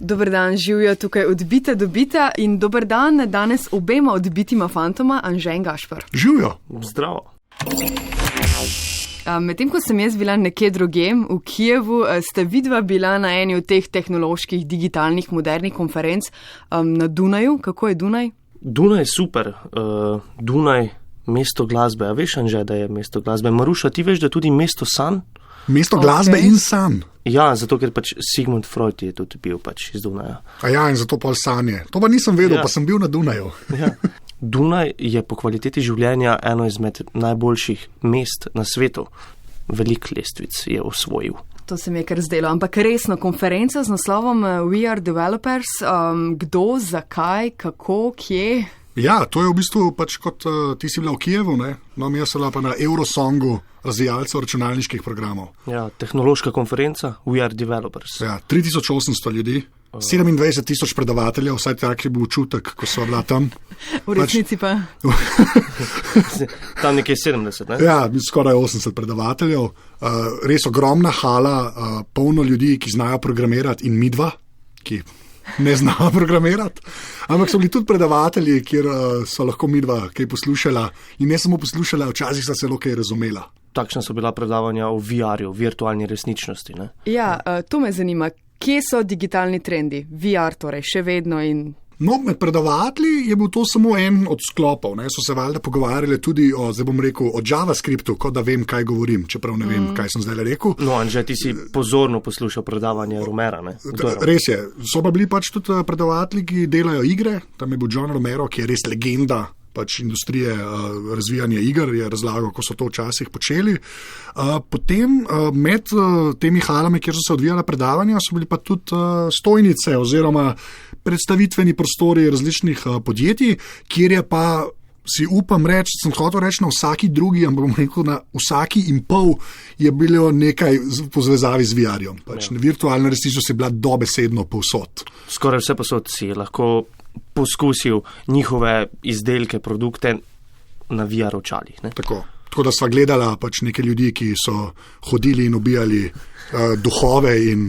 Dober dan, živijo tukaj odbita dobita in dober dan danes obema odbitima fantoma, Anže in Gašper. Živijo. Zdravo. Medtem ko sem jaz bila nekje drugem, v Kijevu, sta vidva bila na eni od teh tehnoloških, digitalnih, modernih konferenc na Dunaju. Kako je Dunaj? Dunaj je super. Dunaj, mesto glasbe. A veš, Anže, da je mesto glasbe? Maruša, ti veš, da je tudi mesto sanj? Mesto glasbe in sanj. Ja, zato ker pač Sigmund Freud je tudi bil pač iz Dunaja. A ja, in zato pol sanje. To pa nisem vedel, Ja. pa sem bil na Dunaju. Ja. Dunaj je po kvaliteti življenja eno izmed najboljših mest na svetu. Velik lestvic je osvojil. To se mi je kar zdelo, ampak resno, konferenca z naslovom We are developers, kdo, zakaj, kako, kje? Ja, to je v bistvu pač kot ti si bila v Kijevu, ne? No, mi jaz sem bila pa na Eurosongu razvijalcev računalniških programov. Ja, tehnološka konferenca We are developers. Ja, 3800 ljudi, 27,000 predavateljev, vsaj tak je bil čutek, ko so bila tam. V resnici pa. Tam nekje 70, ne? Ja, skoraj 80 predavateljev, res ogromna hala, polno ljudi, ki znajo programirati in midva, ki ne znajo programirati, ampak so bili tudi predavatelji, kjer so lahko midva kaj poslušala in ne samo poslušala, včasih sta celo kaj razumela. Takšna so bila predavanja o VR-ju, virtualni resničnosti, ne? Ja, to me zanima, kje so digitalni trendi? VR torej, še vedno in... No, med predavatelji je bil to samo en od sklopov, ne? So se valjda pogovarjali tudi o, zdaj bom rekel, o JavaScriptu, kot da vem, kaj govorim, čeprav ne vem, kaj sem zdaj rekel. No, Anže, ti si pozorno poslušal predavanje Romera, ne? Res je, so pa bili pač tudi predavatelji, ki delajo igre, tam je bil John Romero, ki je res legenda pač industrije razvijanja iger, je razlagal, ko so to včasih počeli. Potem med temi halami, kjer so se odvijala predavanja, so bili pa tudi stojnice oziroma predstavitveni prostori različnih podjetij, kjer je pa si upam reči, sem hotel reči na vsaki drugi, ampak bom rekel na vsaki in pol je bilo nekaj po zvezavi z VR-jem. Pač virtualna resničnost je bila dobesedno povsod. Skoraj vse posod si lahko poskusil njihove izdelke, produkte na VR očalih, ne? Tako da sva gledala pač neke ljudi, ki so hodili in ubijali duhove in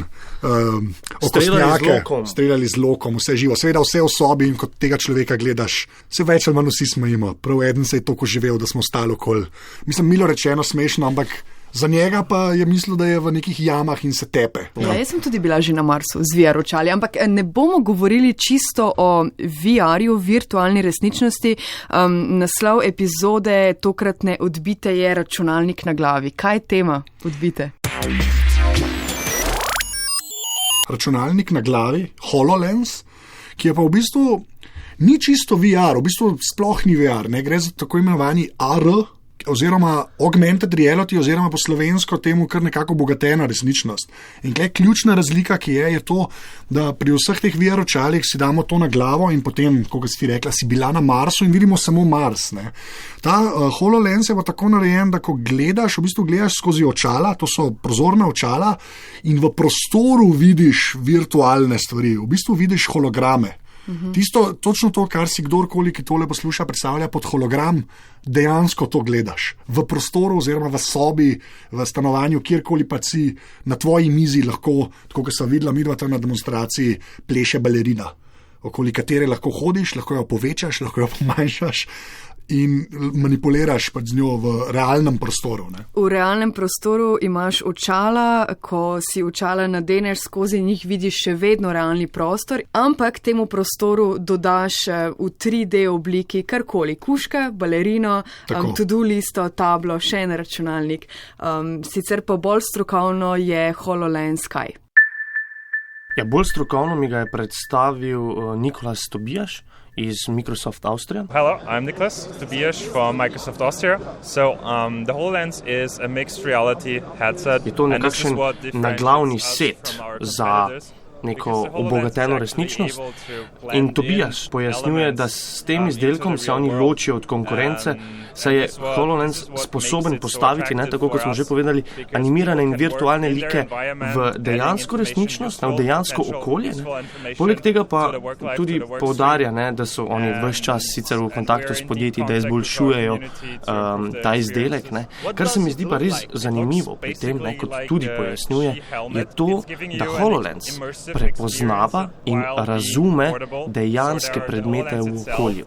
okostnjake, streljali z lokom, vse živo. Seveda vse v sobi in kot tega človeka gledaš, se več ali manj vsi smejimo. Prav eden se je toliko živel, da smo stali okoli. Mislim, milo rečeno smešno, ampak za njega pa je mislil, da je v nekih jamah in se tepe. Ja, jaz sem tudi bila že na Marsu z VR očali, ampak ne bomo govorili čisto o VR-ju, virtualni resničnosti. Naslov epizode tokratne odbite je računalnik na glavi. Kaj je tema odbite? Računalnik na glavi, HoloLens, ki je pa v bistvu ni čisto VR, v bistvu sploh ni VR, ne gre za tako imenovani AR, oziroma augmented reality, oziroma po slovensko temu kar nekako obogatena resničnost. In tukaj ključna razlika, ki je to, da pri vseh teh VR očalih si damo to na glavo in potem, kot si ti rekla, si bila na Marsu in vidimo samo Mars. Ne. Ta HoloLens je pa tako narejen, da ko gledaš, v bistvu gledaš skozi očala, to so prozorna očala in v prostoru vidiš virtualne stvari, v bistvu vidiš holograme. Tisto, točno to, kar si kdorkoli, ki tole posluša, predstavlja pod hologram, dejansko to gledaš. V prostoru oziroma v sobi, v stanovanju, kjerkoli pa si, na tvoji mizi lahko, tako kot sem videla midva tam na demonstraciji, pleše balerina, okoli katere lahko hodiš, lahko jo povečaš, lahko jo pomanjšaš in manipuliraš pač z njo v realnem prostoru. Ne? V realnem prostoru imaš očala, ko si očala nadeneš, skozi njih vidiš še vedno realni prostor, ampak temu prostoru dodaš v 3D obliki karkoli, kuška, balerino, to-do listo, tablo, še en računalnik. Sicer pa bolj strokovno je HoloLens kaj? Ja, bolj strokovno mi ga je predstavil Nikolas Tobias iz Microsoft Austria. Hello, I'm Niklas Tobias from Microsoft Austria. So, the HoloLens is a mixed reality headset. Je to nekakšen naglavni set za neko obogateno resničnost. In Tobias pojasnjuje, da s tem izdelkom se oni ločijo od konkurence, saj je HoloLens sposoben postaviti, tako kot smo že povedali, animirane in virtualne like v dejansko resničnost, v dejansko okolje. Poleg tega pa tudi poudarja, da so oni ves čas sicer v kontaktu s podjetji, da izboljšujejo ta izdelek. Kar se mi zdi pa res zanimivo pri tem, kot tudi pojasnjuje, je to, da HoloLens prepoznava in razume dejanske predmete v okolju.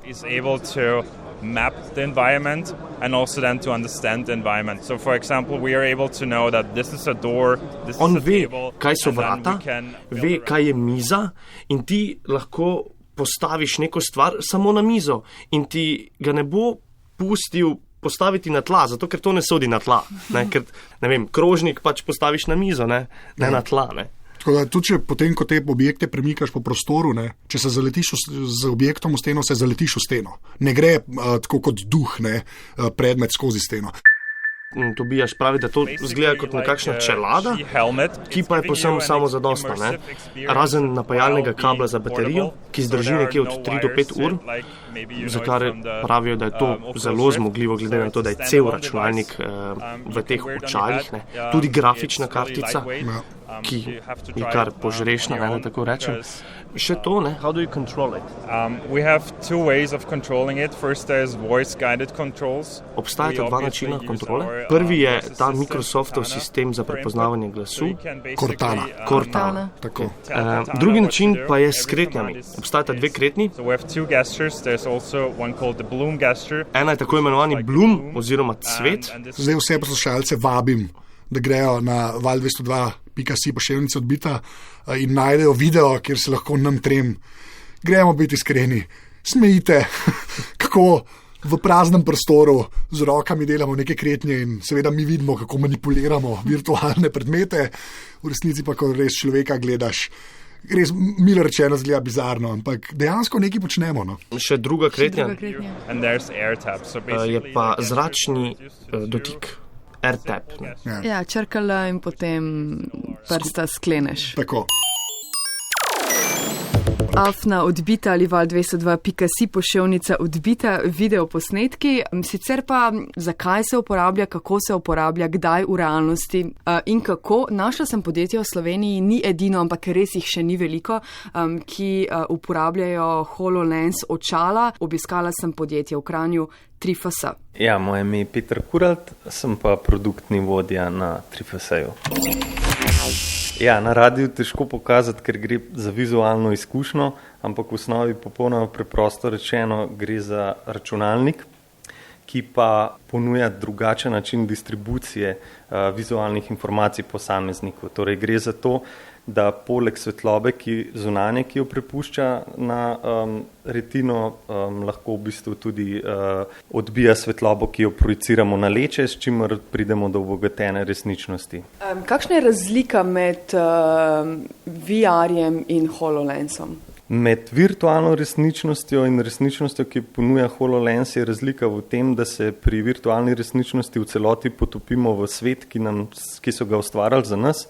Map the environment and also then to understand the environment. So for example, we are able to know that this is a door, this On is a ve, table. Kaj so vrata, ve, kaj je miza in ti lahko postaviš neko stvar samo na mizo in ti ga ne bo pustil postaviti na tla, zato ker to ne sodi na tla. Ker, krožnik pač postaviš na mizo, ne na tla. Tako da tudi, če potem, ko te objekte premikaš po prostoru, če se zaletiš z objektom v steno, se zaletiš v steno. Ne gre tako kot duh, predmet skozi steno. Tobias pravi, da to izgleda kot nekakšna čelada, ki pa je povsem samozadostna. Razen napajalnega kabla za baterijo, ki zdrži nekje od 3 do 5 ur, za kar pravijo, da je to zelo zmogljivo, glede na to, da je cel računalnik v teh očalih, tudi grafična kartica, ki je kar požrešna, da tako rečem. Še to, how do you control it? We have two ways of controlling it. First, there's voice-guided controls. Obstajata dva načina kontrole. Prvi je ta Microsoftov sistem za prepoznavanje glasu. Cortana. Tako. Drugi način pa je s kretnjami. Obstajata dve kretnji. So we have two gestures. There's also one called the bloom gesture. Ena je tako imenovani bloom oziroma cvet. Zdaj vse poslušalce vabim, da grejo na val202.si pošiljnica odbita in najdejo video, kjer se lahko nam trem. Gremo biti iskreni, smejite, kako v praznem prostoru z rokami delamo neke kretnje in seveda mi vidimo, kako manipuliramo virtualne predmete, v resnici pa, ko res človeka gledaš, res milo rečeno zgleda bizarno, ampak dejansko nekaj počnemo. Še druga kretnja je pa zračni dotik. AirTap. Ja, črkala in potem prsta skleneš. Tako. Afna odbita ali val202.si pošiljnica odbita videoposnetki. Sicer pa, zakaj se uporablja, kako se uporablja, kdaj v realnosti in kako. Našla sem podjetje v Sloveniji, ni edino, ampak res jih še ni veliko, ki uporabljajo HoloLens očala. Obiskala sem podjetje v Kranju 3FS. Ja, moje ime je Peter Kuralt, sem pa produktni vodja na 3FS-ju. Ja, na radiju težko pokazati, ker gre za vizualno izkušnjo, ampak v osnovi popolnoma preprosto rečeno gre za računalnik, ki pa ponuja drugačen način distribucije vizualnih informacij posamezniku. Torej gre za to, da poleg svetlobe zunanje, ki jo prepušča na retino, lahko v bistvu tudi odbija svetlobo, ki jo projiciramo na leče, s čimer pridemo do obogatene resničnosti. Kakšna je razlika med VR-jem in HoloLensom? Med virtualno resničnostjo in resničnostjo, ki ponuja HoloLens, je razlika v tem, da se pri virtualni resničnosti v celoti potopimo v svet, ki so ga ustvarjali za nas.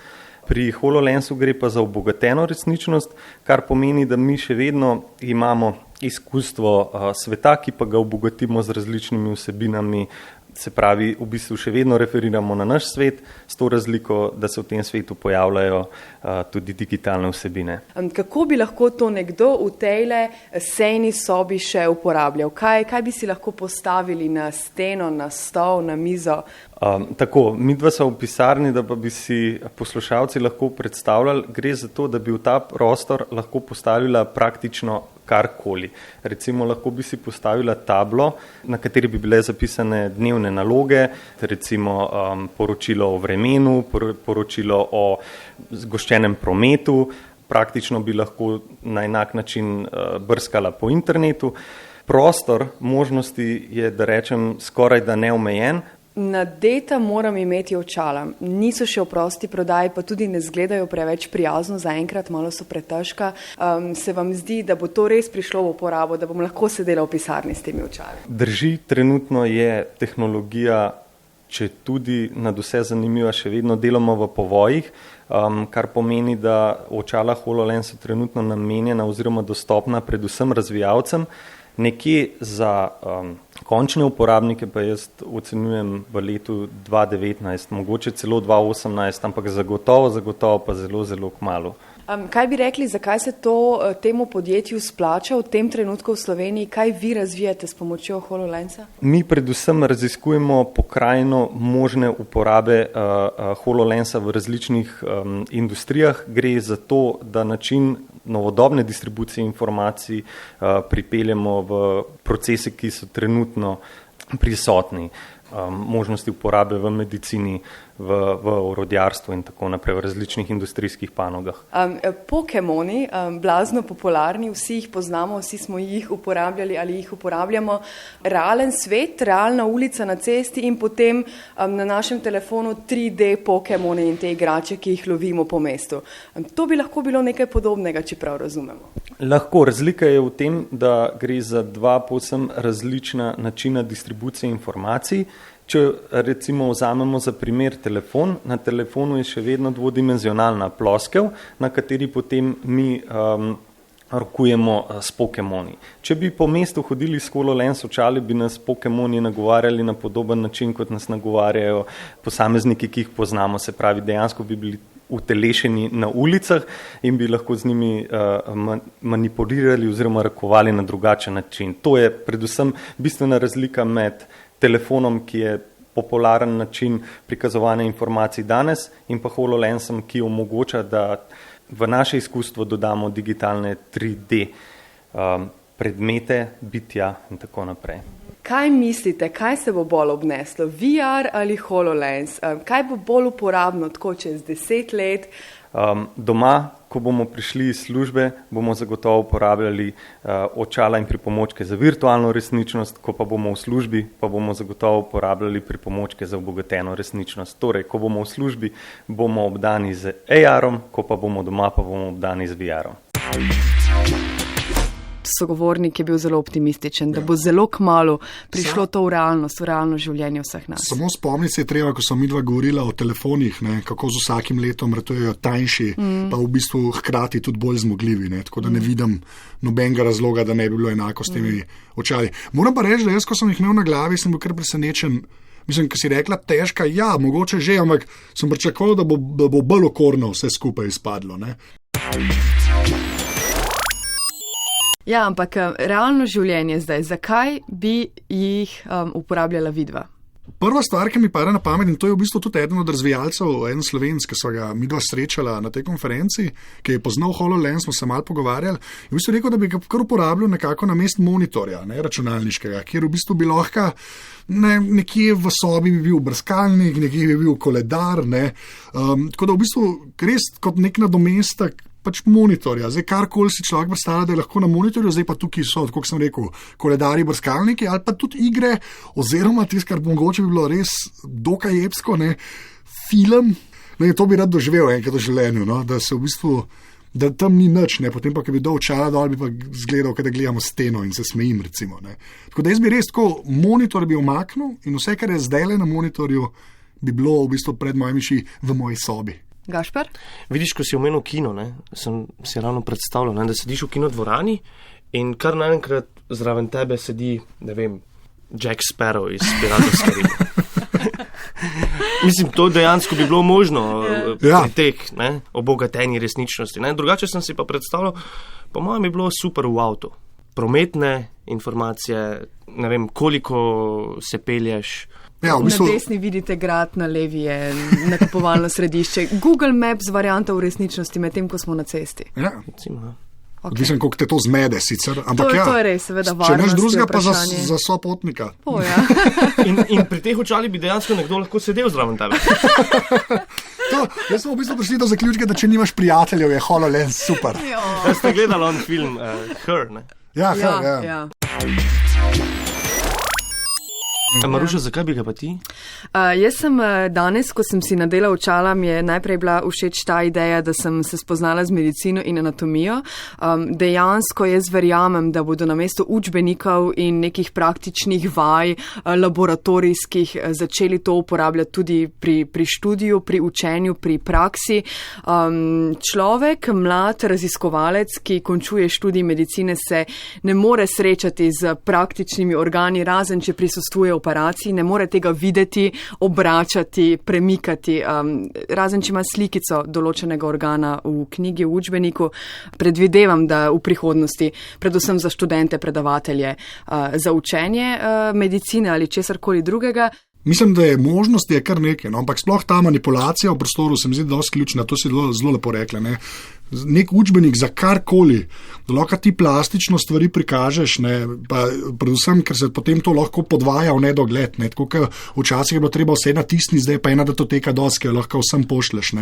Pri HoloLensu gre pa za obogateno resničnost, kar pomeni, da mi še vedno imamo izkustvo sveta, ki pa ga obogatimo z različnimi vsebinami. Se pravi, v bistvu še vedno referiramo na naš svet, s to razliko, da se v tem svetu pojavljajo tudi digitalne vsebine. Kako bi lahko to nekdo v tejle sejni sobi še uporabljal? Kaj bi si lahko postavili na steno, na stol, na mizo? Tako, midva sva v pisarni, da pa bi si poslušalci lahko predstavljali, gre za to, da bi v ta prostor lahko postavila praktično karkoli. Recimo lahko bi si postavila tablo, na kateri bi bile zapisane dnevne naloge, recimo poročilo o vremenu, poročilo o zgoščenem prometu, praktično bi lahko na enak način brskala po internetu. Prostor možnosti je, da rečem, skoraj da neomejen. Nadeta moram imeti očala. Niso še v prosti prodaji, pa tudi ne izgledajo preveč prijazno zaenkrat, malo so pretežka. Se vam zdi, da bo to res prišlo v uporabo, da bom lahko sedela v pisarni s temi očali? Drži, trenutno je tehnologija če tudi nad vse zanimiva, še vedno delamo v povojih, kar pomeni, da očala HoloLens so trenutno namenjena oziroma dostopna predvsem razvijalcem. Nekje za končne uporabnike pa jaz ocenjujem v letu 2019, mogoče celo 2018, ampak zagotovo pa zelo, zelo kmalu. Kaj bi rekli, zakaj se to temu podjetju splača v tem trenutku v Sloveniji? Kaj vi razvijate s pomočjo HoloLensa? Mi predvsem raziskujemo pokrajino možne uporabe HoloLensa v različnih industrijah. Gre za to, da način novodobne distribucije informacij pripeljemo v procese, ki so trenutno prisotni. Možnosti uporabe v medicini, v orodjarstvu in tako naprej, v različnih industrijskih panogah. Pokemoni, blazno popularni, vsi jih poznamo, vsi smo jih uporabljali ali jih uporabljamo. Realen svet, realna ulica na cesti in potem na našem telefonu 3D Pokemone in te igrače, ki jih lovimo po mestu. To bi lahko bilo nekaj podobnega, če prav razumemo. Lahko. Razlika je v tem, da gre za dva povsem različna načina distribucije informacij. Če recimo vzamemo za primer telefon, na telefonu je še vedno dvodimenzionalna ploskev, na kateri potem mi rokujemo s Pokemoni. Če bi po mestu hodili s HoloLens očali, bi nas Pokemoni nagovarjali na podoben način, kot nas nagovarjajo posamezniki, ki jih poznamo. Se pravi, dejansko bi bili utelešeni na ulicah in bi lahko z njimi manipulirali oziroma rokovali na drugačen način. To je predvsem bistvena razlika med telefonom, ki je popularen način prikazovanja informacij danes, in pa HoloLensom, ki omogoča, da v naše izkustvo dodamo digitalne 3D predmete, bitja in tako naprej. Kaj mislite, kaj se bo bolj obneslo, VR ali HoloLens? Kaj bo bolj uporabno tako čez 10 let? Doma, ko bomo prišli iz službe, bomo zagotovo uporabljali očala in pripomočke za virtualno resničnost, ko pa bomo v službi, pa bomo zagotovo uporabljali pripomočke za obogateno resničnost. Torej, ko bomo v službi, bomo obdani z AR-om, ko pa bomo doma, pa bomo obdani z VR-om. Sogovornik je bil zelo optimističen, da bo zelo kmalu prišlo to v realnost, v realno življenje vseh nas. Samo spomniti se je treba, ko sem midva govorila o telefonih, kako z vsakim letom ratujejo tanjši, pa v bistvu hkrati tudi bolj zmogljivi, tako da ne vidim nobenega razloga, da ne bi bilo enako s temi očali. Moram pa reči, da jaz, ko sem jih imel na glavi, sem bil kar presenečen. Mislim, ko si rekla težka, ja, mogoče že, ampak sem pričakoval, da bo bolj okorno vse skupaj izpadlo, ne? Ja, ampak realno življenje zdaj, zakaj bi jih uporabljala vidva? Prva stvar, ki mi pade na pamet, in to je v bistvu tudi eden od razvijalcev, en slovenski, ki sva ga midva srečala na tej konferenci, ki je poznal HoloLens, smo se malo pogovarjali, in v bistvu rekel, da bi ga kar uporabljal nekako na mest monitorja, računalniškega, kjer v bistvu bi lahko nekje v sobi bi bil brskalnik, nekje bi bil koledar, tako da v bistvu res kot nek nadomestek pač monitorja. Zdaj, karkoli si človek predstavlja, da je lahko na monitorju, zdaj pa tukaj so, tako kot sem rekel, koledarji, brskalniki ali pa tudi igre, oziroma tisto, kar mogoče bi bilo res dokaj epsko, film, to bi rad doživel enkrat v življenju, da se v bistvu, da tam ni nič, potem pa, ko bi dol očala dol, bi pa zgledal, kada gledamo steno in se smejim, recimo. Tako da jaz bi res tako, monitor bi omaknil in vse, kar je zdaj na monitorju, bi bilo v bistvu pred mojimi očmi v moji sobi. Gašper? Vidiš, ko si omenil kino, sem si ravno predstavljal, da sediš v kinodvorani in kar naenkrat zraven tebe sedi, ne vem, Jack Sparrow iz Piratov s Karibov. Mislim, to dejansko bi bilo možno pri teh obogateni resničnosti. Drugače sem si pa predstavljal, po mojem bi bilo super v avtu. Prometne informacije, ne vem, koliko se pelješ. Ja, v bistvu... Na desni vidite grad, na levi je nakupovalno središče. Google Maps varianta v resničnosti, medtem ko smo na cesti. Ja. Mislim, koliko te to zmede sicer. Ampak to je res, seveda, varnost. Če neš drugega pa za sopotnika. In pri teh očalih bi dejansko nekdo lahko sedel zraven tebe. Jaz sem v bistvu prišli do zaključka, da če nimaš prijateljev, je HoloLens super. Jaz ste gledali on film Her, ne? Ja, Her, ja. Maruša, zakaj bi ga pa ti? Jaz sem danes, ko sem si nadela očala, mi je najprej bila všeč ta ideja, da sem se spoznala z medicino in anatomijo. Dejansko jaz verjamem, da bodo namesto učbenikov in nekih praktičnih vaj, laboratorijskih, začeli to uporabljati tudi pri študiju, pri učenju, pri praksi. Človek, mlad raziskovalec, ki končuje študij medicine, se ne more srečati z praktičnimi organi, razen če prisostvuje operaciji, ne more tega videti, obračati, premikati, razen če ima slikico določenega organa v knjigi, v učbeniku. Predvidevam, da v prihodnosti, predvsem za študente, predavatelje, za učenje medicine ali česarkoli drugega. Mislim, da je možnosti kar nekaj, no? Ampak sploh ta manipulacija v prostoru se mi zdi dosti ključna, to si zelo lepo rekla. Nek učbenik za karkoli, da lahko ti plastično stvari prikažeš, pa predvsem, ker se potem to lahko podvaja v nedogled. Tako kot včasih je bilo treba vse natisniti, zdaj pa ena datoteka doske, lahko vsem pošleš.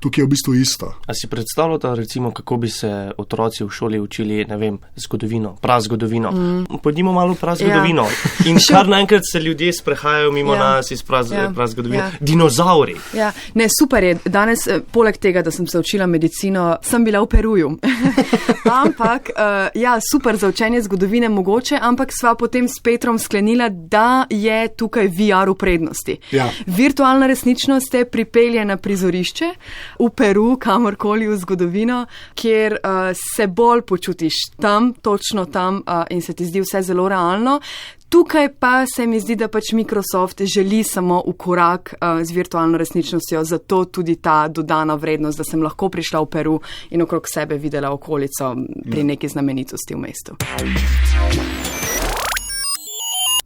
Tukaj je v bistvu isto. A si predstavljate, recimo, kako bi se otroci v šoli učili, ne vem, zgodovino, prazgodovino? Pojdimo malo v prazgodovino. Ja. In kar naenkrat se ljudje sprehajajo mimo nas iz prazgodovine. Ja. Dinozauri. Ja. Ne, super je. Danes, poleg tega, da sem se učila medicino, sem bila v Peruju. Ampak, super za učenje zgodovine mogoče, ampak sva potem s Petrom sklenila, da je tukaj VR v prednosti. Ja. Virtualna resničnost te pripelje na prizorišče v Peru, kamorkoli v zgodovino, kjer se bolj počutiš tam, točno tam in se ti zdi vse zelo realno. Tukaj pa se mi zdi, da pač Microsoft želi samo v korak z virtualno resničnostjo, zato tudi ta dodana vrednost, da sem lahko prišla v Peru in okrog sebe videla okolico pri neki znamenitosti v mestu.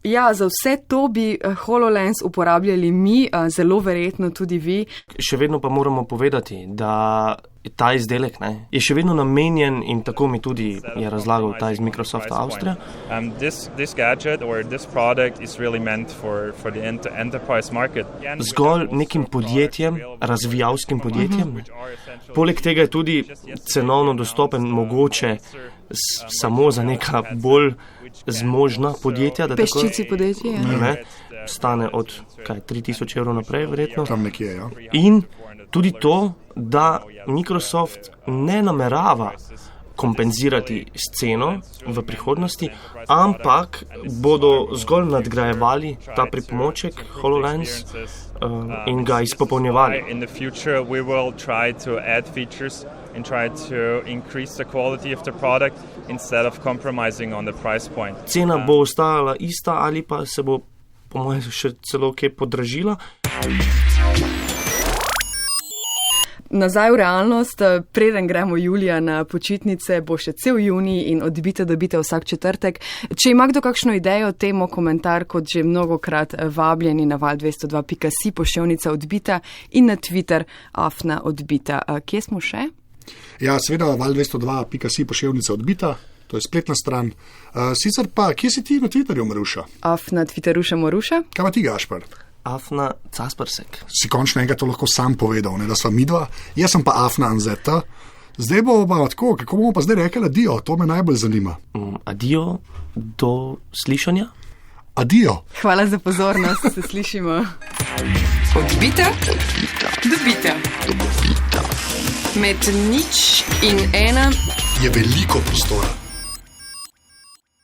Ja, za vse to bi HoloLens uporabljali mi, zelo verjetno tudi vi. Še vedno pa moramo povedati, da ta izdelek je še vedno namenjen in tako mi tudi je razlagal ta iz Microsofta Avstrija. Zgolj nekim podjetjem, razvijalskim podjetjem. Poleg tega je tudi cenovno dostopen mogoče samo za neka bolj zmožna podjetja. Peščici podjetja. Stane od 3000 evrov naprej, verjetno. Tam nekje, ja. In tudi to, da Microsoft ne namerava kompenzirati s ceno v prihodnosti, ampak bodo zgolj nadgrajevali ta pripomoček HoloLens in ga izpopolnjevali. And try to increase the quality of the product instead of compromising on the price point. Cena bo ostajala ista ali pa se bo, po mojem, še celo kaj podražila. Nazaj v realnost, preden gremo julija na počitnice, bo še cel junij in odbite dobite vsak četrtek. Če ima kdo kakšno idejo o temo, komentar, kot že mnogokrat vabljeni na val202.si, poševnica odbita in na Twitter @odbita. Kje smo še? Ja, seveda val202.si, poševnica odbita. To je spletna stran. Sicer pa, kje si ti na Twitterju, Maruša? Na Twitteruša Maruša. Kaj pa ti, Gašper? Caspersek. Si končno enkrat to lahko sam povedal, da sva midva. Jaz sem pa Anzeta. Zdaj bo pa tako, kako bomo pa zdaj rekli adio, to me najbolj zanima. Adio, do slišanja. Adio. Hvala za pozornost, se slišimo. Odbita, dobita. Med 0 in 1 je veliko prostora.